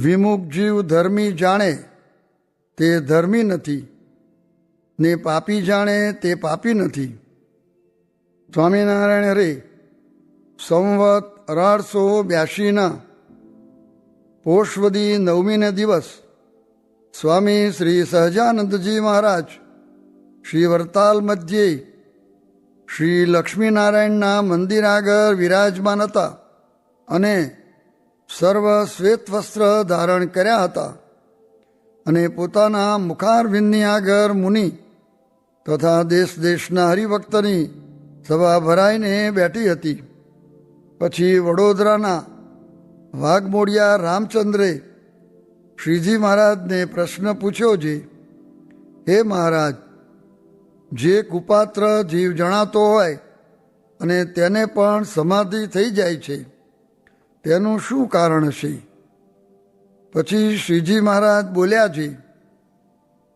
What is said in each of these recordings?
વિમુખ જીવ ધર્મી જાણે તે ધર્મી નથી, ને પાપી જાણે તે પાપી નથી. સ્વામિનારાયણ હરે સંવત 1882 પોષવદી 9મીને દિવસ સ્વામી શ્રી સહજાનંદજી મહારાજ શ્રી વરતાલ મધ્યે શ્રી લક્ષ્મીનારાયણના મંદિર આગળ વિરાજમાન હતા અને સર્વ શ્વેત વસ્ત્ર ધારણ કર્યા હતા અને પોતાના મુખારવિંદની આગળ મુનિ તથા દેશ દેશના હરિભક્તની સભા ભરાઈને બેઠી હતી. પછી વડોદરાના વાઘમોડિયા રામચંદ્રે શ્રીજી મહારાજને પ્રશ્ન પૂછ્યો છે, હે મહારાજ, જે કુપાત્ર જીવ જણાતો હોય અને તેને પણ સમાધિ થઈ જાય છે તેનું શું કારણ હશે? પછી શ્રીજી મહારાજ બોલ્યા છે,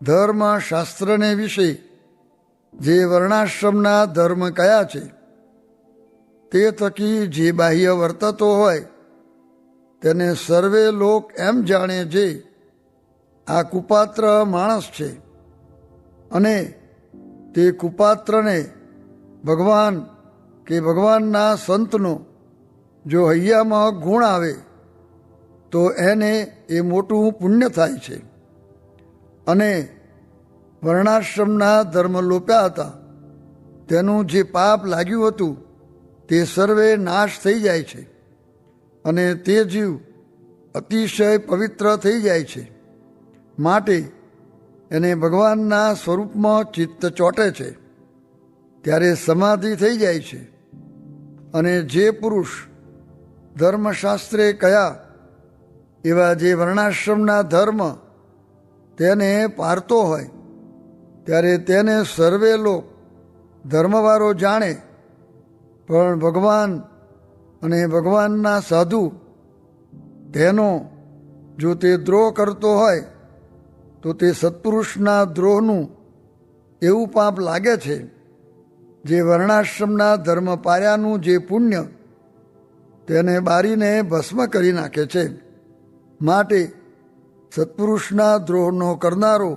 ધર્મ શાસ્ત્રને વિશે જે વર્ણાશ્રમના ધર્મ કયા છે તે થકી જે બાહ્ય વર્તતો હોય તેને સર્વે લોક એમ જાણે છે આ કુપાત્ર માણસ છે, અને તે કુપાત્રને ભગવાન કે ભગવાનના સંતનો જો હૈયામાં ગુણ આવે તો એને એ મોટું પુણ્ય થાય છે, અને વર્ણાશ્રમના ધર્મ લોપ્યા હતા તેનું જે પાપ લાગ્યું હતું તે સર્વે નાશ થઈ જાય છે, અને તે જીવ અતિશય પવિત્ર થઈ જાય છે. માટે એને ભગવાનના સ્વરૂપમાં ચિત્ત ચોંટે છે ત્યારે સમાધિ થઈ જાય છે. અને જે પુરુષ ધર્મશાસ્ત્રે કયા એવા જે વર્ણાશ્રમના ધર્મ તેને પારતો હોય ત્યારે તેને સર્વે લોક ધર્મવાળો જાણે, પણ ભગવાન અને ભગવાનના સાધુ તેનો જો તે દ્રોહ કરતો હોય તો તે સત્પુરુષના દ્રોહનું એવું પાપ લાગે છે જે વર્ણાશ્રમના ધર્મ પાર્યાનું જે પુણ્ય તેને બારીને ભસ્મ કરી નાખે છે. માટે સત્પુરુષના દ્રોહનો કરનારો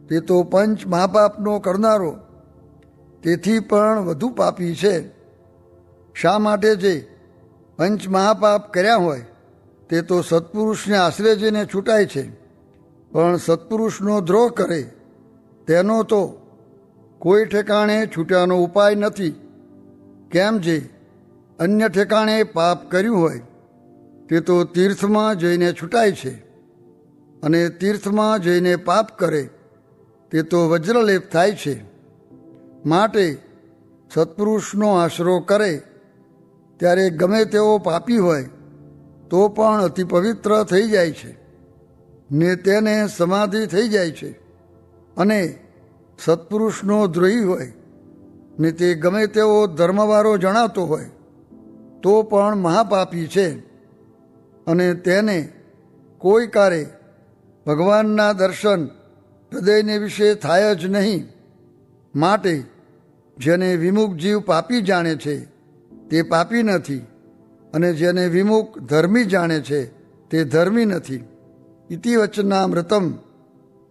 તે તો પંચ મહાપાપનો કરનારો તેથી પણ વધુ પાપી છે. શા માટે? જે પંચ મહાપાપ કર્યા હોય તે તો સત્પુરુષને આશરે જઈને છૂટાય છે, પણ સત્પુરુષનો દ્રોહ કરે તેનો તો કોઈ ઠેકાણે છૂટ્યાનો ઉપાય નથી. કેમ? જે અન્ય ઠેકાણે પાપ કર્યું હોય તે તો તીર્થમાં જઈને છૂટાય છે, અને તીર્થમાં જઈને પાપ કરે તે તો વજ્રલેપ થાય છે. માટે સત્પુરુષનો આશરો કરે ત્યારે ગમે તેવો પાપી હોય તો પણ અતિ પવિત્ર થઈ જાય છે ને તેને સમાધિ થઈ જાય છે. અને સત્પુરુષનો દ્રોહી હોય ને તે ગમે તેવો ધર્મવાળો જણાતો હોય તો પણ મહાપાપી છે, અને તેને કોઈ કારે ભગવાનના દર્શન હૃદયને વિશે થાય જ નહીં. માટે જેને વિમુખ જીવ પાપી જાણે છે તે પાપી નથી, અને જેને વિમુખ ધર્મી જાણે છે તે ધર્મી નથી. ઇતિ વચનામૃતમ.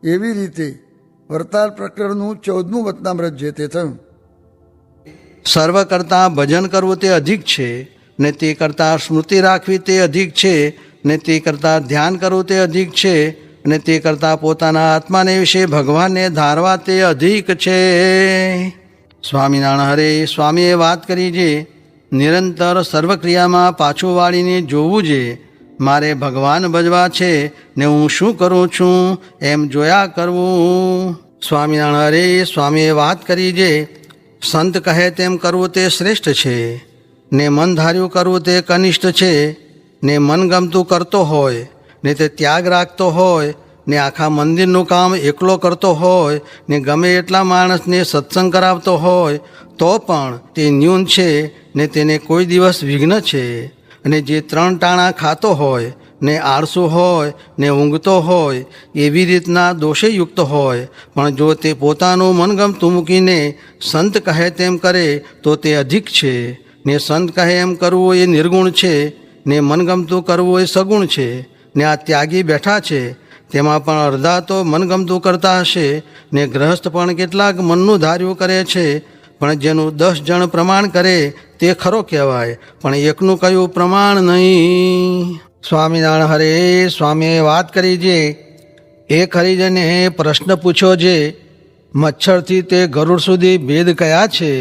એવી રીતે વરતાલ પ્રકરણનું 14મું વચનામૃત જે તે થયું. સર્વ કરતાં ભજન કરવું તે અધિક છે, ને તે કરતાં સ્મૃતિ રાખવી તે અધિક છે, ને તે કરતાં ધ્યાન કરવું તે અધિક છે, અને તે કરતાં પોતાના આત્માને વિશે ભગવાનને ધારવા તે અધિક છે. સ્વામિનારાયણ હરે સ્વામીએ વાત કરી છે, નિરંતર સર્વક્રિયામાં પાછું વાળીને જોવું છે. મારે ભગવાન ભજવા છે ને હું શું કરું છું એમ જોયા કરવું. સ્વામિનારાયણ હરે સ્વામીએ વાત કરી છે, સંત કહે તેમ કરવું તે શ્રેષ્ઠ છે, ને મન ધાર્યું કરવું તે કનિષ્ઠ છે, ને મનગમતું કરતો હોય ને તે ત્યાગ રાખતો હોય ને આખા મંદિરનું કામ એકલો કરતો હોય ને ગમે એટલા માણસને સત્સંગ કરાવતો હોય તો પણ તે ન્યૂન છે ને તેને કોઈ દિવસ વિઘ્ન છે. અને જે 3 ટાણા ખાતો હોય ને આળસુ હોય ને ઊંઘતો હોય એવી રીતના દોષેયુક્ત હોય, પણ જો તે પોતાનું મનગમતું મૂકીને સંત કહે તેમ કરે તો તે અધિક છે, ને સંત કહે એમ કરવું એ નિર્ગુણ છે, ને મનગમતું કરવું એ સગુણ છે. ને આ ત્યાગી બેઠા છે તેમાં પણ અડધા તો મનગમતું કરતા હશે, ને ગ્રહસ્થ પણ કેટલાક મનનું ધાર્યું કરે છે. પણ જેનું 10 જણ પ્રમાણ કરે તે ખરો કહેવાય, પણ એકનું કયું પ્રમાણ નહીં. સ્વામિનારાયણ હરે. સ્વામીએ વાત કરી જે એક હરિજને પ્રશ્ન પૂછ્યો જે મચ્છરથી તે ગરુડ સુધી ભેદ કયા છે,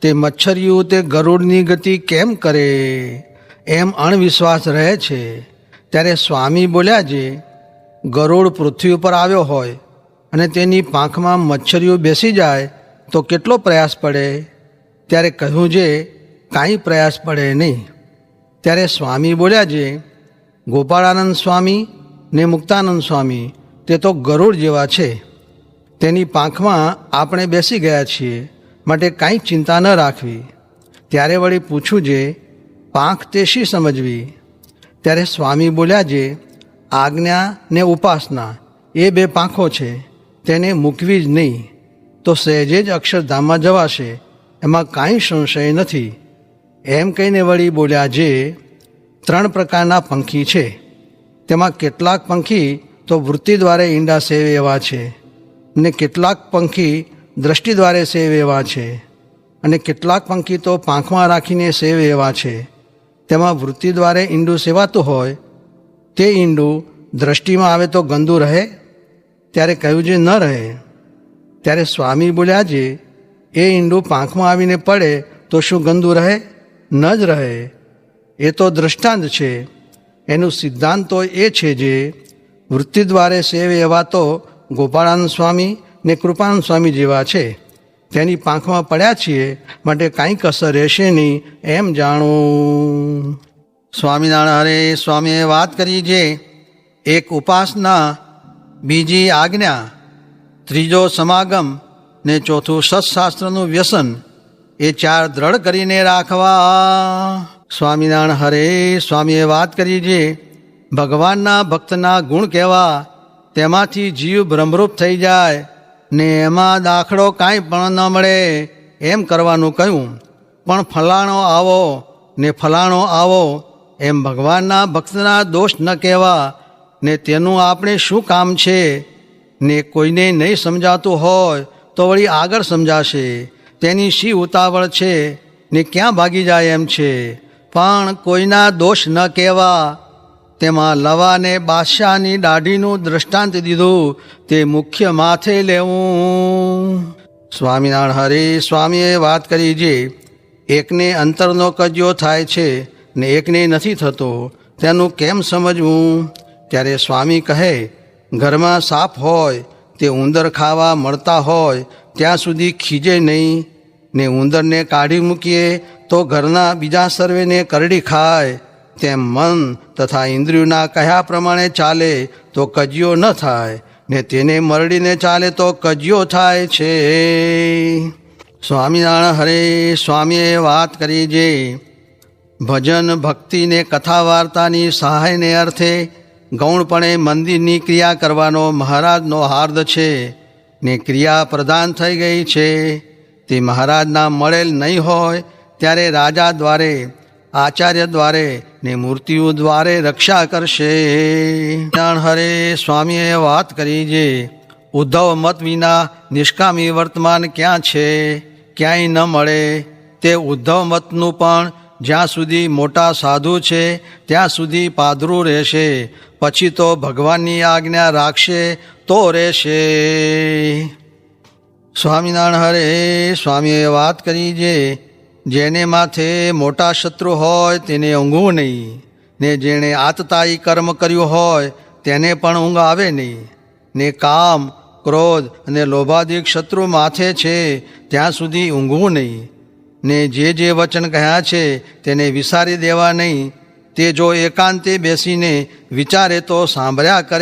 તે મચ્છરિયું તે ગરુડની ગતિ કેમ કરે, એમ અણવિશ્વાસ રહે છે. ત્યારે સ્વામી બોલ્યા જે ગરુડ પૃથ્વી ઉપર આવ્યો હોય અને તેની પાંખમાં મચ્છરિયું બેસી જાય તો કેટલો પ્રયાસ પડે? ત્યારે કહ્યું જે કાંઈ પ્રયાસ પડે નહીં. ત્યારે સ્વામી બોલ્યા જે ગોપાળાનંદ સ્વામી ને મુક્તાનંદ સ્વામી તે તો ગરુડ જેવા છે, તેની પાંખમાં આપણે બેસી ગયા છીએ, માટે કાંઈ ચિંતા ન રાખવી. ત્યારે વળી પૂછું જે પાંખ તે શી સમજવી? ત્યારે સ્વામી બોલ્યા જે આજ્ઞા ને ઉપાસના એ 2 પાંખો છે, તેને મૂકવી જ નહીં તો સહેજે જ અક્ષરધામમાં જવાશે, એમાં કાંઈ સંશય નથી. એમ કહીને વળી બોલ્યા જે 3 પ્રકારના પંખી છે, તેમાં કેટલાક પંખી તો વૃત્તિ દ્વારે ઈંડા સેવે એવા છે, ને કેટલાક પંખી દ્રષ્ટિ દ્વારે સેવે એવા છે, અને કેટલાક પંખી તો પાંખમાં રાખીને સેવે એવા છે. તેમાં વૃત્તિ દ્વારે ઈંડું સેવાતું હોય તે ઈંડું દ્રષ્ટિમાં આવે તો ગંદુ રહે? ત્યારે કહ્યું જે ન રહે. ત્યારે સ્વામી બોલ્યા જે એ ઈંડું પાંખમાં આવીને પડે તો શું ગંદુ રહે? ન જ રહે. એ તો દ્રષ્ટાંત છે. એનું સિદ્ધાંત તો એ છે જે વૃત્તિ દ્વારે સેવે એવા તો ગોપાળાનંદ સ્વામી ને કૃપાનંદ સ્વામી જેવા છે, તેની પાંખમાં પડ્યા છીએ, માટે કાંઈ કસર રહેશે નહીં એમ જાણું. સ્વામિનારાયણ હરે. સ્વામીએ વાત કરી જે એક ઉપાસના, બીજી આજ્ઞા, ત્રીજો સમાગમ ને ચોથું સત્શાસ્ત્રનું વ્યસન, એ 4 દ્રઢ કરીને રાખવા. સ્વામિનારાયણ હરે. સ્વામીએ વાત કરી જે ભગવાનના ભક્તના ગુણ કહેવા, તેમાંથી જીવ બ્રહ્મરૂપ થઈ જાય ને એમાં દાખલો કાંઈ પણ ન મળે એમ કરવાનું કહ્યું. પણ ફલાણો આવો ને ફલાણો આવો એમ ભગવાનના ભક્તના દોષ ન કહેવા, ને તેનું આપણે શું કામ છે, ને કોઈને નહીં સમજાતું હોય તો વળી આગળ સમજાશે, તેની શી ઉતાવળ છે ને ક્યાં ભાગી જાય એમ છે. પણ કોઈના દોષ ન કહેવા, તેમાં લવા ને બાદશાહની દાઢીનું દૃષ્ટાંત દીધું, તે મુખ્ય માથે લેવું. સ્વામિનારાયણ હરે. સ્વામીએ વાત કરી જે એકને અંતરનો કજિયો થાય છે ને એકને નથી થતો, તેનું કેમ સમજવું? ત્યારે સ્વામી કહે ઘરમાં સાપ હોય તે ઉંદર ખાવા મળતા હોય ત્યાં સુધી ખીજે નહીં, ને ઉંદરને કાઢી મૂકીએ તો ઘરના બીજા સર્વેને કરડી ખાય, તેમ મન તથા ઇન્દ્રિયોના કહ્યા પ્રમાણે ચાલે તો કજિયો ન થાય, ને તેને મરડીને ચાલે તો કજિયો થાય છે. સ્વામિનારાયણ હરે. સ્વામીએ વાત કરી જે ભજન ભક્તિ ને કથા વાર્તાની સહાયને અર્થે ગૌણપણે મંદિરની ક્રિયા કરવાનો મહારાજનો હાર્દ છે, ને ક્રિયા પ્રધાન થઈ ગઈ છે, તે મહારાજના મળેલ નહીં હોય ત્યારે રાજા દ્વારે, આચાર્ય દ્વારે ને મૂર્તિઓ દ્વારે રક્ષા કરશે. હરે. સ્વામીએ વાત કરી જે ઉદ્ધવ મત વિના નિષ્કામી વર્તમાન ક્યાં છે, ક્યાંય ન મળે. તે ઉદ્ધવ મતનું પણ જ્યાં સુધી મોટા સાધુ છે ત્યાં સુધી પાધરું રહેશે, પછી તો ભગવાનની આજ્ઞા રાખશે તો રહેશે. સ્વામિનારાયણ હરે. સ્વામીએ વાત કરી જે જેને માથે મોટા શત્રુ હોય તેને ઊંઘવું નહીં, ને જેણે આતતાયી કર્મ કર્યું હોય તેને પણ ઊંઘ આવે નહીં, ને કામ ક્રોધ અને લોભાદિક શત્રુ માથે છે ત્યાં સુધી ઊંઘવું નહીં, ને જે વચન કહ્યા છે તેને વિસારી દેવા નહીં, તે જો એકાંતે બેસીને વિચારે તો સાંભળ્યા કરે.